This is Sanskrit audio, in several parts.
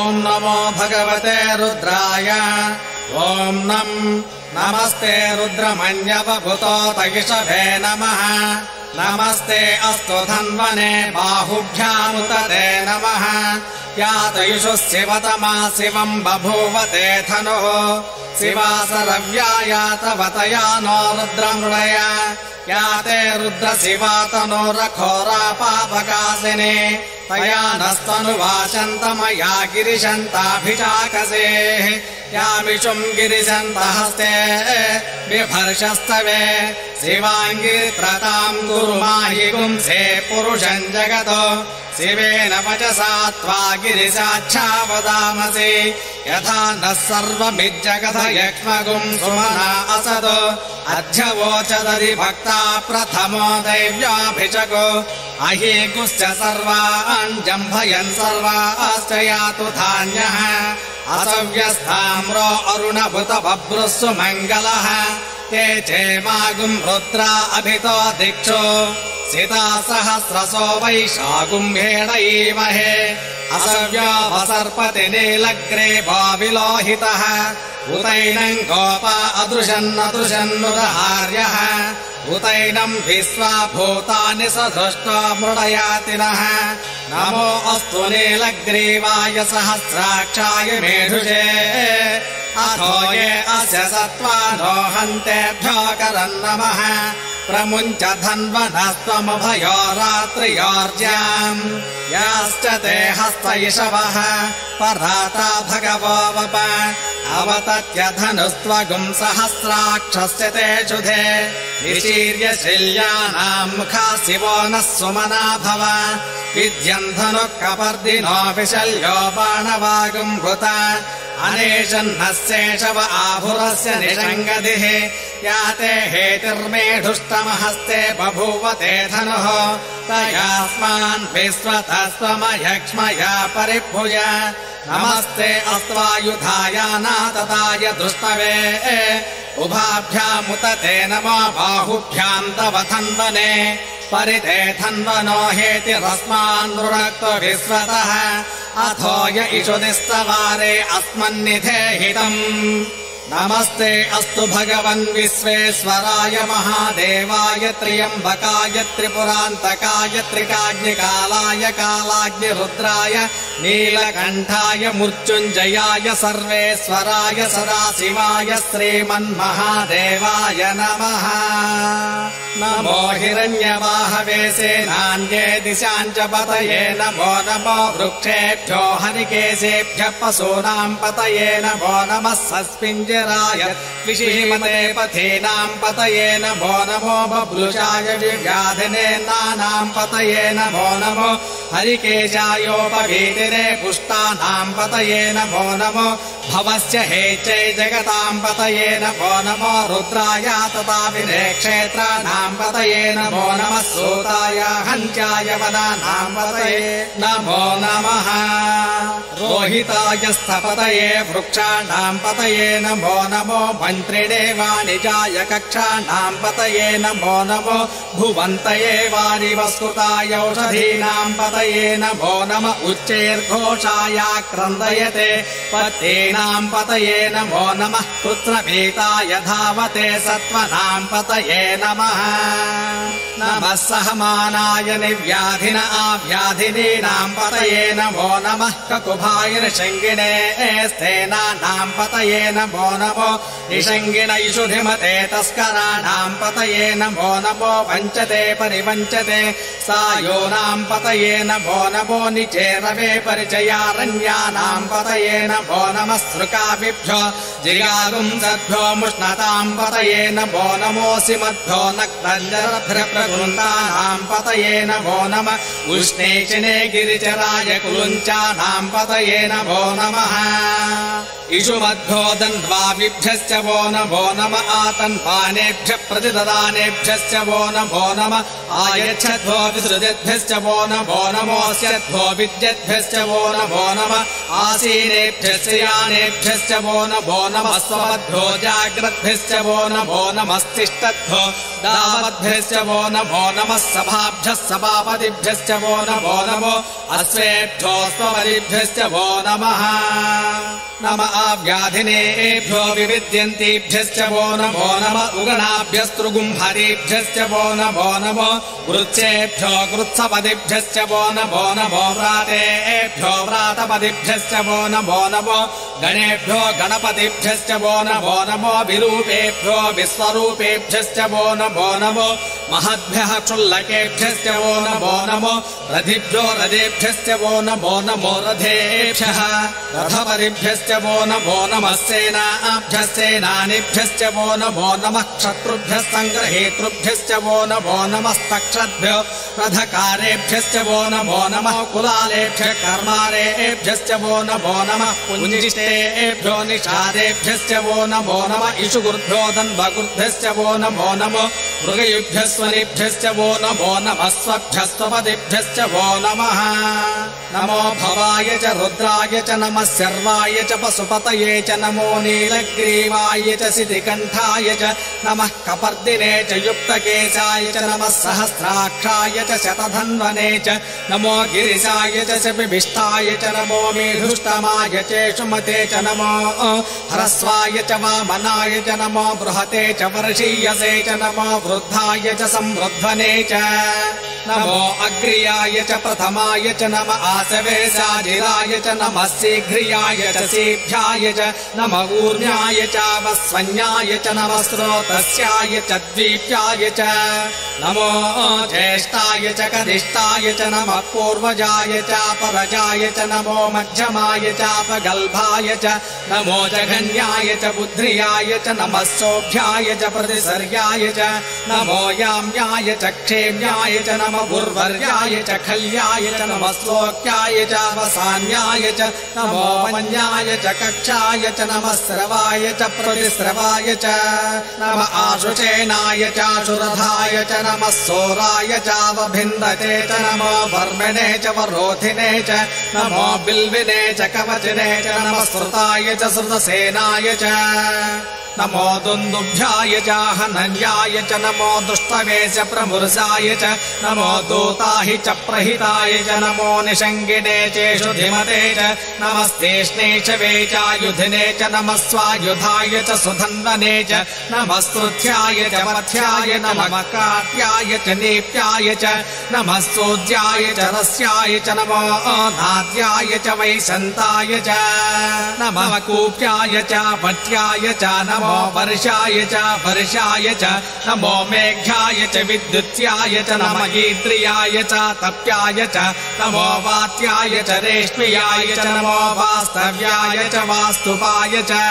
ॐ नमो भगवते रुद्राय ॐ नमस्ते रुद्रमन्यवभूतोतयिषभे नमः नमस्ते अस्तु धन्वने बाहुभ्यामुतते नमः यातयुषुः शिवतमा शिवम् बभूवते धनुः शिवासरव्याया तवतया नो रुद्रमृडय याते रुद्रशिवातनोरघोरापापकाशिने तया नस्तनुवाचन्तमया गिरिशन्ताभिषाकसेः यामिषुम् गिरिशन्तहस्ते बिभर्षस्तवे शिवाङ्गिरित्रताम् गुरुमाहि गुंसे पुरुषम् जगतो शिवेन वचसा त्वा गिरिशाच्छा वदामसि यथा नः सर्वमिज्जगत यक्ष्मगुम् सुमना असदो अध्यवोचदरि भक्ता प्रथमो दैव्याभिषको अहीगुश्च सर्वान् जम्भयन् सर्वाश्च यातु धान्यः असव्यस्ताम्रो अरुणभुत बभ्रुस्सु मङ्गलः ते चेमागुम् रुद्रा अभितो दिक्षो सिता सहस्रसो वैशागुम्भेणैमहे असव्यावसर्पति नीलग्रे भाविलोहितः उतैनम् गोपा अदृशन्नदृशन्नुदहार्यः उतैनम् विश्वा भूतानि सधृष्टा मृडयातिनः नमो अस्तु नीलग्रीवाय सहस्राक्षाय मेढुषे अथो ये अस्य सत्त्वानो हन्तेभ्यो करन् नमः प्रमुञ्च धन्वनस्त्वमभयो रात्रियोर्ज्याम् याश्च ते हस्तयिषवः पराता भगवो वप अवतत्य धनुस्त्वगुम् सहस्राक्षस्य ते शुधे निशीर्य शिल्यानाम् मुखा शिवो नः सुमना भव विद्यम् धनुः कपर्दिनो विशल्यो बाणवागुम् भृता अनेशन्नः शेषव आभुरस्य निषङ्गदिः याते हेतिर्मेढुष्टमहस्ते बभूवते धनुः तयास्मान् विश्वतस्त्वमयक्ष्मया परिभुज नमस्ते अस्त्वायुधायानातताय दुष्टवे उभाभ्यामुतते नमो बाहुभ्याम् तव धन्वने परिते धन्वनो हेतिरस्मान् नृणक्तो विश्वतः अथो य इषुदिस्तवारे अस्मन्निधेहितम् नमस्ते अस्तु भगवन् विश्वेश्वराय महादेवाय त्र्यम्बकाय त्रिपुरान्तकाय त्रिकाग्निकालाय कालाग्निरुद्राय नीलकण्ठाय मृत्युञ्जयाय सर्वेश्वराय सदाशिवाय श्रीमन्महादेवाय नमः नमो हिरण्यवाहवे सेनान्ये दिशाञ्च पतये नमो नमो वृक्षेभ्यो हरिकेशेभ्यः पशूनाम् पतये नमो नमः सस्मिञ्जराय विषीमते पथीनाम् पतये नमो नमो बभ्रुषाय व्याधिने नानाम् पतये नमो नमो हरिकेशायोपवीतिरे पुष्टानाम् पतये नमो नमो भवस्य हेचै जगताम् पतये नमो नमो रुद्राय तथा विनेक्षेत्राणाम् पतये नमो नमः सूताय हन्त्याय वदानाम् पतये नमो नमः रोहिताय स्थपतये वृक्षाणाम् पतये नमो नमो मन्त्रिणे वाणिजाय कक्षाणाम् पतये नमो नमो भुवन्तये वारिवस्कृताय औषधीनाम् पतये नमो नम उच्चैर्घोषाय क्रन्दयते पतेनाम् पतये नमो नमः पुत्रभीताय धावते सत्त्वनाम् पतये नमः नमः सहमानाय निव्याधिन आव्याधिनीनाम् पतये नमो नमः ककुभाय निषङ्गिणे स्थेनानाम् पतये नमो नमो निषङ्गिण इषुधिमते तस्कराणाम् पतये नमो नमो वञ्चते परिवञ्चते सायोनाम् पतये नमो नमो निचेरवे परिचयारण्यानाम् पतये नमो नमः सृकाभिभ्यो जिगागुंसद्भ्यो मुष्णताम् पतये नमो नमोऽसि मद्भ्यो नक्तञ्जरभ्रप्रवृन्दानाम् पतये नमो नमः उष्णेशिने गिरिचराय कुलुञ्चानाम् पतये नमो नमः इषुमद्भ्यो दण्ड्वाभिभ्यश्च वो नमो नम आतन्पानेभ्यः प्रतिददानेभ्यश्च वो नमो नम आयच्छद्भो विसृजद्भ्यश्च वो नमो नमोऽस्यद्भ्यो विद्यद्भ्यश्च वो नमः आसीनेभ्यश्च यानेभ्यश्च वो नमः स्वमद्भ्यो जाग्रद्भ्यश्च वो नमस्तिष्ठद्भ्यो दावद्भ्यश्च वो नमः सभाभ्यः सभापतिभ्यश्च वो नमो अश्वेभ्यो स्वपतिभ्यश्च वो नमः नम आव्याधिनेभ्यो विविद्यन्तीभ्यश्च वो नमः उगणाभ्यस्तृगुम्हरेभ्यश्च वो नमो वृत्सेभ्यो कृत्सपदिभ्यश्च वो नमो व्रातेभ्यो व्रातपदिभ्यश्च वो नमो गणेभ्यो गणपतिभ्यश्च वो नमो विरूपेभ्यो विश्वरूपेभ्यश्च वो नमो महद्भ्यः क्षुल्लकेभ्यश्च वो नमो रथिभ्यो रथेभ्यश्च वो नमो रथेभ्यः रथपतिभ्यश्च वो नमः सेनाभ्यः सेनानिभ्यश्च वो नमः क्षत्रुभ्यः सङ्ग्रहेतृभ्यश्च वो नमस्तक्षद्भ्यो रथकारेभ्यश्च वो नमः कुलालेभ्यः कर्मारेभ्यश्च वो नमः पुञ्जिष्टेभ्यो निषादेभ्यश्च वो नमः इषुगुर्भ्यो दन्वगुर्भ्यश्च वो नमो मृगयुभ्यः स्वनिभ्यश्च वो नमः स्वभ्यः स्वपदिभ्यश्च वो नमः नमो भवाय च रुद्राय च नमः सर्वाय च पशुपतये च नमो नीलग्रीवाय च सिद्धिकण्ठाय च नमः कपर्दिने च युक्तकेशाय च नमः सहस्राक्षाय च शतधन्वने च नमो गिरिशाय च शपिभिष्टाय च नमो मेढुष्टमाय चेषुमते च नमो ह्रस्वाय च वामनाय च नमो बृहते च वर्षीयसे च नमो वृद्धाय च संवृध्वने च नमो अग्र्याय च प्रथमाय च नम आसवेशाजिराय च नमः शीघ्रियाय च शीभ्याय च नम ऊर्ण्याय च वस्वन्याय च नमः स्रोतस्याय च द्वीप्याय च नमो ज्येष्ठाय च कनिष्ठाय च नमः पूर्वजाय च परजाय च नमो मध्यमाय च अपगल्भाय च नमो जघन्याय च बुद्ध्रियाय च नमः सोभ्याय च प्रतिसर्याय च नमो याम्याय च क्षेम्याय च नमः उर्वर्याय च खल्याय च नमः श्लोक्याय च वसान्याय च नमो वन्याय च कक्षाय च नमः स्रवाय च प्रतिस्रवाय च नमः आशुचेनाय च आशुरथाय च नमः सोराय च वभिन्दते च नमो वर्मिणे च वरोधिने च नमो बिल्विने च कवचिने च नमः श्रुताय च श्रुतसेनाय च नमो दुन्दुभ्याय च हनन्याय च नमो दुष्टवे च प्रमुर्षाय च नमो दूताहि च प्रहिताय च नमो निषङ्गिने चेषु धिमते च नमस्तेष्णे च वेचायुधिने च नमः स्वायुधाय च सुधन्वने च नमः स्तुत्याय च पथ्याय नमः काट्याय च नीप्याय च नमः सूज्याय च रस्याय च नमो नाद्याय च वैशन्ताय च नमः कूप्याय च पट्याय च नमो वर्षाय च नमो मेघ्याय च विद्युत्याय च नमः गीत्रियाय च तप्याय च नमो वात्याय च रेष्म्याय च नमो वास्तव्याय च वास्तुपाय च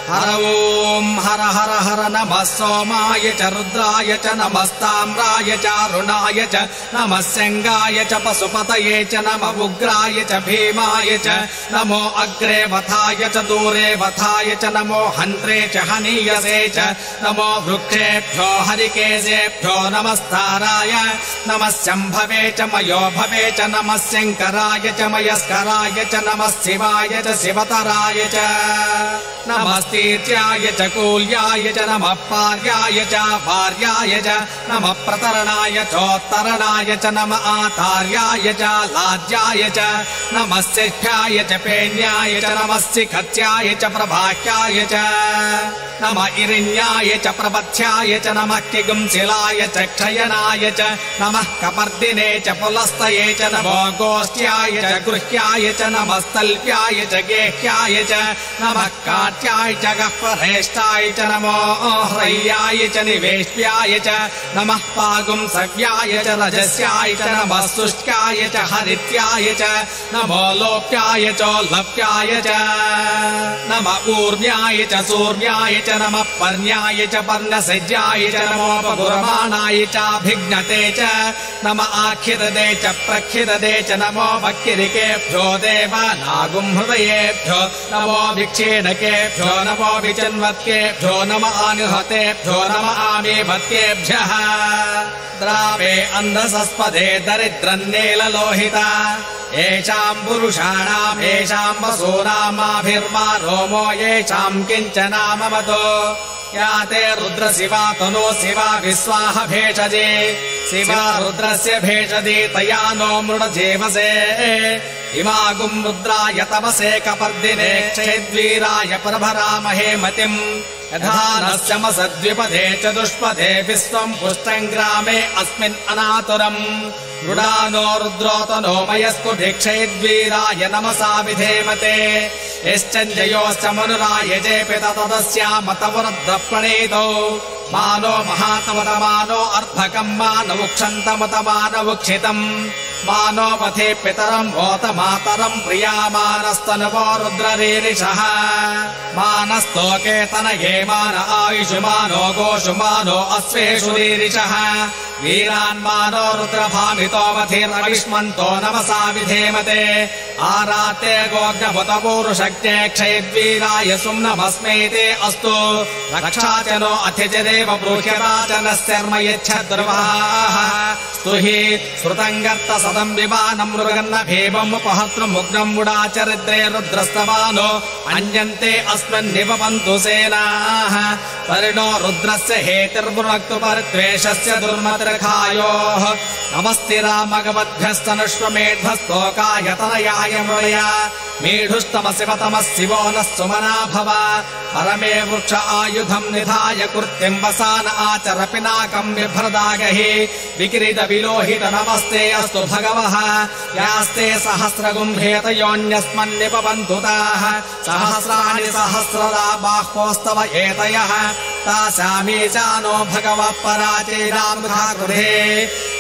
हर ओम हर हर हर नमः सोमाय च रुद्राय च नमस्ताम्राय च अरुणाय च नमः शङ्गाय च पशुपतये च नमः उग्राय च भीमाय च नमो अग्रे वथाय च दूरे वथाय च नमो हन्त्रे च हनीयसे च नमो वृक्षेभ्यो हरिकेशेभ्यो नमस्ताराय नमः शम्भवे च मयो भवे च नमः शङ्कराय च मयस्कराय च नमः शिवाय च शिवतराय च नमस्तीर्याय च कूल्याय च नमः पार्याय च भार्याय च नमः प्रतरणाय चोत्तरणाय च नमः आतार्याय च लाज्याय च नमः शिष्याय च पेन्याय च नमः शिखत्याय च प्रभाख्याय च नमः इरिण्याय च प्रपथ्याय च नमः किगुंशिलाय च क्षयनाय च नमः कपर्दिने च पुलस्तये च नमो गोष्ठ्याय च गृह्याय च नमः स्तल्प्याय च गेह्याय च नमः काट्याय च गह्वरेष्ठाय च नमो ह्रय्याय च निवेश्याय च नमः पागुंसव्याय च रजस्याय च नमः शुष्क्याय च हरित्याय च नमो लोप्याय चोल्लप्याय च नमः ऊर्ण्याय च सूर्याय पर्ण्याय च नमः पर्ण्याय च पर्णसज्याय च नमोपगुरमाणाय चाभिघ्नते च नम आख्यदे च प्रख्यदे च नमो भक्तिरिकेभ्यो देवानागुं हृदयेभ्यो नमो विक्षेणकेभ्यो नमो विचन्वत्केभ्यो नम आनिहतेभ्यो नम आमीभत्केभ्यः द्रावे अन्धसस्पदे दरिद्रन्नीललोहिता येषाम् पुरुषाणाम् येषाम् वसूनामाभिर्मा रोमो येषाम् किञ्चनामवतो या ते रुद्रशिवा तनो शिवा विश्वाह भेषजे शिवा रुद्रस्य भेषजे तया नो मृडजेवसे इमागुम् रुद्राय तपसे कपर्दिने क्षेद्वीराय प्रभरामहे मतिम् यथा नश्यमसद्विपदे चतुष्पदे विश्वम् पुष्टम् ग्रामे अस्मिन् अनातुरम् मृडानो रुद्रोतनो मयस्कुधिक्षेद्वीराय नमसा विधेमते यश्चञ्जयोश्च मनुराय जेपित तदस्यामतवरुद्रप्रणीतौ मानो महातमतमानो अर्भकम् मानवुक्षन्तमतमानवुक्षितम् मानो पथे पितरम् वोत मातरम् प्रियामानस्तनवो रुद्ररीरिषः मानस्तोके तनये मान आयुषुमानो गोषुमानो अश्वेषु रीरिषः वीरान्मानो रुद्रभामितो मथिरविष्मन्तो नमसा विधेमते आराते गोग्नभुतपूरुषज्ञे क्षयद्वीराय सुम्नमस्मेते अस्तु रक्षा च नो अथिजदेव ब्रूह्यराजनश्चर्म यच्छद्रुवाः स्तुहि श्रुतम् गर्त सदम् विमानम् मृगन्न भेवमुपहर्तृमुग्नम् मुडाचरिद्रे रुद्रस्तमानो अन्यन्ते अस्मिन्निपन्तु सेनाः परिणो रुद्रस्य हेतिर्वृणक्तु परिद्वेषस्य दुर्मतिर्खायोः नमस्तिरामगवद्भ्यस्तनुष्वमेध्वस्तोकायतनयाय मृया मेढुस्तमशिवतमः शिवो नः सुमना भव परमे वृक्ष आयुधम् निधाय कृत्यम् वसान आचर पिनाकम् बिभ्रदागहि विक्रीत विलोहित नमस्ते अस्तु भगवः यास्ते सहस्रगुम्भेतयोऽन्यस्मन्निपवन्तु ताः सहस्राणि सहस्रदा बाह्वोस्तव एतयः तासामी चानो भगवः पराचैरामृधाकृधे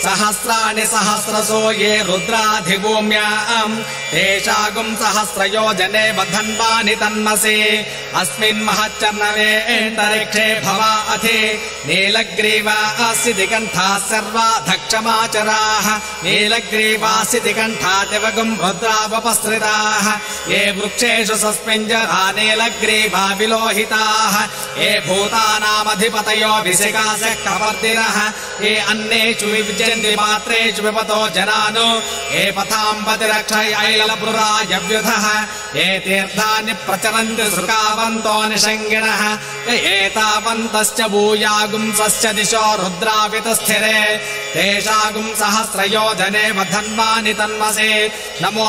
सहस्राणि सहस्रसो ये रुद्राधिभूम्याम् तेषागुम् सहस्रयोजने बधन्वानि तन्मसि अस्मिन् महच्चर्णवे एन्तरिक्षे भवा अथि नीलग्रीवासि दिगन्ठाः सर्वा धक्षमाचराः नीलग्रीवासि दिगन्ठा दिवगुम् रुद्रावपसृताः ये वृक्षेषु सस्मिञ्जरा नीलग्रीवा विलोहिताः ये भूतानामधिपतयो विशिकासः कपर्दिनः ये अन्येषु विविजन्ति मात्रेषु विपतो जनानो ये पथाम्बतिरक्षय ऐलपुरायव्युधः ये तीर्थानि प्रचरन्ति सुकावन्तो निषङ्गिणः एतावन्तश्च भूयागुंसश्च दिशो रुद्रावितस्थिरे तेषागुं सहस्रयोजने वधन्वानि तन्मसे नमो